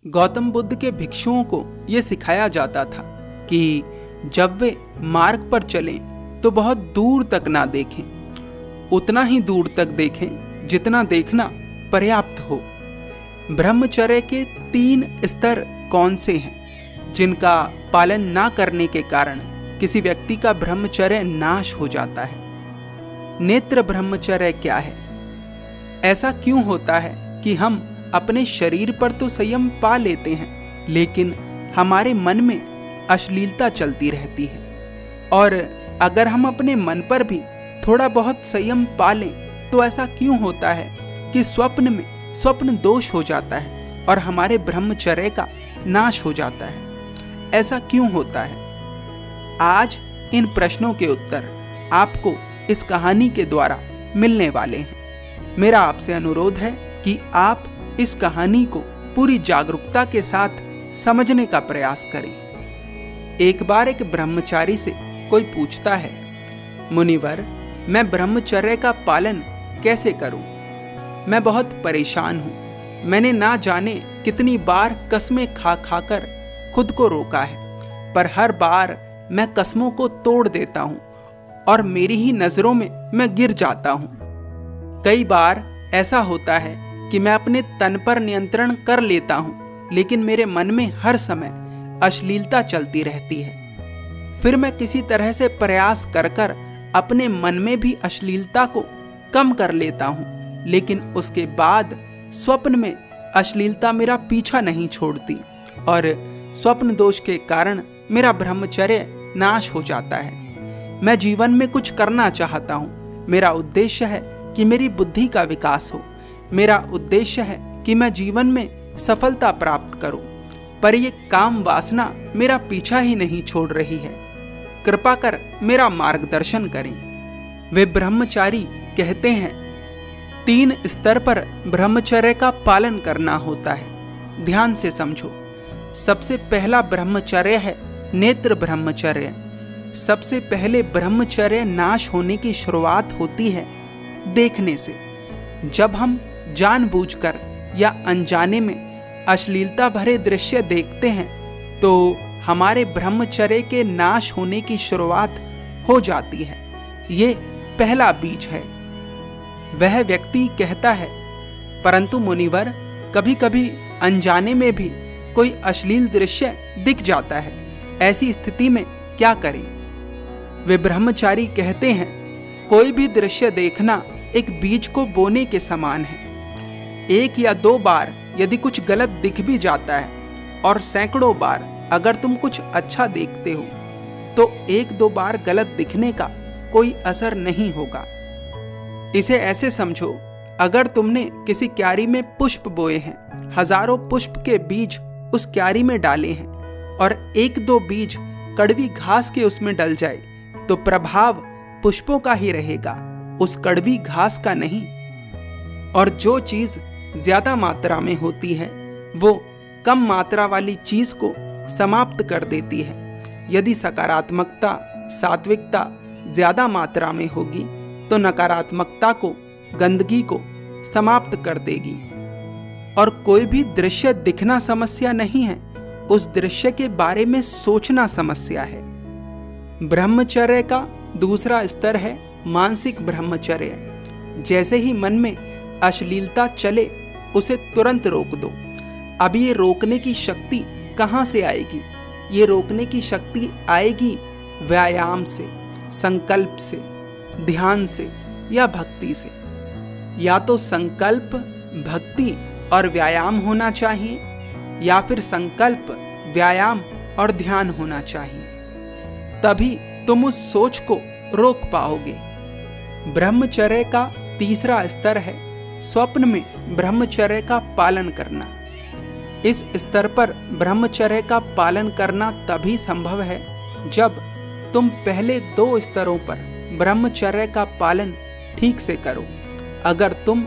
गौतम बुद्ध के भिक्षुओं को ये सिखाया जाता था कि जब वे मार्ग पर चलें तो बहुत दूर तक ना देखें, उतना ही दूर तक देखें जितना देखना पर्याप्त हो। ब्रह्मचर्य के 3 स्तर कौन से हैं जिनका पालन ना करने के कारण किसी व्यक्ति का ब्रह्मचर्य नाश हो जाता है? नेत्र ब्रह्मचर्य क्या है? ऐसा क्यों होता है कि हम अपने शरीर पर तो संयम पा लेते हैं लेकिन हमारे मन में अश्लीलता चलती रहती है? और अगर हम अपने मन पर भी थोड़ा बहुत संयम पा लें तो ऐसा क्यों होता है कि स्वप्न में स्वप्न दोष हो जाता है और हमारे ब्रह्मचर्य का नाश हो जाता है? ऐसा क्यों होता है? आज इन प्रश्नों के उत्तर आपको इस कहानी के द्वारा मिलने वाले हैं। मेरा आपसे अनुरोध है कि आप इस कहानी को पूरी जागरूकता के साथ समझने का प्रयास करें। एक बार एक ब्रह्मचारी से कोई पूछता है, मुनिवर, मैं ब्रह्मचर्य का पालन कैसे करूं? मैं बहुत परेशान हूं। मैंने ना जाने कितनी बार कस्में खा खाकर खुद को रोका है, पर हर बार मैं कस्मों को तोड़ देता हूं और मेरी ही नजरों में मैं गिर जाता हूं। कई बार ऐसा होता है कि मैं अपने तन पर नियंत्रण कर लेता हूं लेकिन मेरे मन में हर समय अश्लीलता चलती रहती है। फिर मैं किसी तरह से प्रयास कर कर अपने मन में भी अश्लीलता को कम कर लेता हूं लेकिन उसके बाद स्वप्न में अश्लीलता मेरा पीछा नहीं छोड़ती और स्वप्न दोष के कारण मेरा ब्रह्मचर्य नाश हो जाता है। मैं जीवन में कुछ करना चाहता हूँ। मेरा उद्देश्य है कि मेरी बुद्धि का विकास हो। मेरा उद्देश्य है कि मैं जीवन में सफलता प्राप्त करूं, पर ये काम वासना मेरा पीछा ही नहीं छोड़ रही है। कृपा कर मेरा मार्गदर्शन करें। वे ब्रह्मचारी कहते हैं, 3 स्तर पर ब्रह्मचर्य का पालन करना होता है। ध्यान से समझो। सबसे पहला ब्रह्मचर्य है नेत्र ब्रह्मचर्य। सबसे पहले ब्रह्मचर्य नाश होने की शुरुआत होती है देखने से। जब हम जानबूझकर या अनजाने में अश्लीलता भरे दृश्य देखते हैं तो हमारे ब्रह्मचर्य के नाश होने की शुरुआत हो जाती है। ये पहला बीज है। वह व्यक्ति कहता है, परंतु मुनिवर, कभी कभी अनजाने में भी कोई अश्लील दृश्य दिख जाता है। ऐसी स्थिति में क्या करें? वे ब्रह्मचारी कहते हैं, कोई भी दृश्य देखना एक बीज को बोने के समान है। 1 या 2 बार यदि कुछ गलत दिख भी जाता है और सैकड़ों बार अगर तुम कुछ अच्छा देखते हो तो 1-2 बार गलत दिखने का कोई असर नहीं होगा। इसे ऐसे समझो, अगर तुमने किसी क्यारी में पुष्प बोए हैं, हजारों पुष्प के बीज उस क्यारी में डाले हैं और 1-2 बीज कड़वी घास के उसमें डल जाए तो प्रभाव पुष्पों का ही रहेगा, उस कड़वी घास का नहीं। और जो चीज ज्यादा मात्रा में होती है वो कम मात्रा वाली चीज को समाप्त कर देती है। यदि सकारात्मकता, सात्विकता ज्यादा मात्रा में होगी तो नकारात्मकता को, गंदगी को समाप्त कर देगी। और कोई भी दृश्य दिखना समस्या नहीं है, उस दृश्य के बारे में सोचना समस्या है। ब्रह्मचर्य का दूसरा स्तर है मानसिक ब्रह्मचर्य। जैसे ही मन में अश्लीलता चले उसे तुरंत रोक दो। अब ये रोकने की शक्ति कहाँ से आएगी? ये रोकने की शक्ति आएगी व्यायाम से, संकल्प से, ध्यान से या भक्ति से। या तो संकल्प, भक्ति और व्यायाम होना चाहिए या फिर संकल्प, व्यायाम और ध्यान होना चाहिए। तभी तुम उस सोच को रोक पाओगे। ब्रह्मचर्य का तीसरा स्तर है स्वप्न में ब्रह्मचर्य का पालन करना। इस स्तर पर ब्रह्मचर्य का पालन करना तभी संभव है जब तुम पहले 2 स्तरों पर ब्रह्मचर्य का पालन ठीक से करो। अगर तुम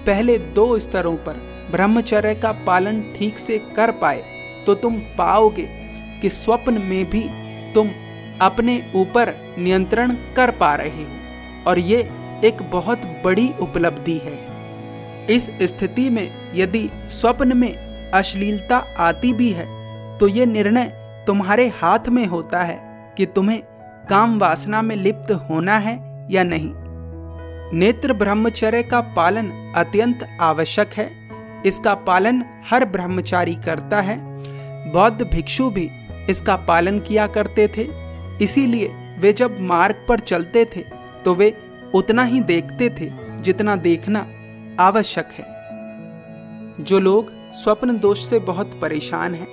पहले 2 स्तरों पर ब्रह्मचर्य का पालन ठीक से कर पाए तो तुम पाओगे कि स्वप्न में भी तुम अपने ऊपर नियंत्रण कर पा रहे हो और ये एक बहुत बड़ी उपलब्धि है। इस स्थिति में यदि स्वप्न में अश्लीलता आती भी है तो ये निर्णय तुम्हारे हाथ में होता है कि तुम्हें काम वासना में लिप्त होना है या नहीं। नेत्र ब्रह्मचर्य का पालन अत्यंत आवश्यक है। इसका पालन हर ब्रह्मचारी करता है। बौद्ध भिक्षु भी इसका पालन किया करते थे, इसीलिए वे जब मार्ग पर चलते थे तो वे उतना ही देखते थे जितना देखना आवश्यक है। जो लोग स्वप्न दोष से बहुत परेशान हैं,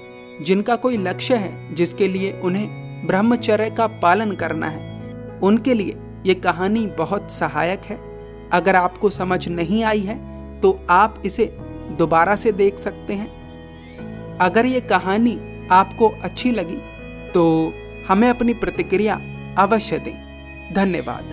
जिनका कोई लक्ष्य है जिसके लिए उन्हें ब्रह्मचर्य का पालन करना है, उनके लिए ये कहानी बहुत सहायक है। अगर आपको समझ नहीं आई है तो आप इसे दोबारा से देख सकते हैं। अगर ये कहानी आपको अच्छी लगी तो हमें अपनी प्रतिक्रिया अवश्य दें। धन्यवाद।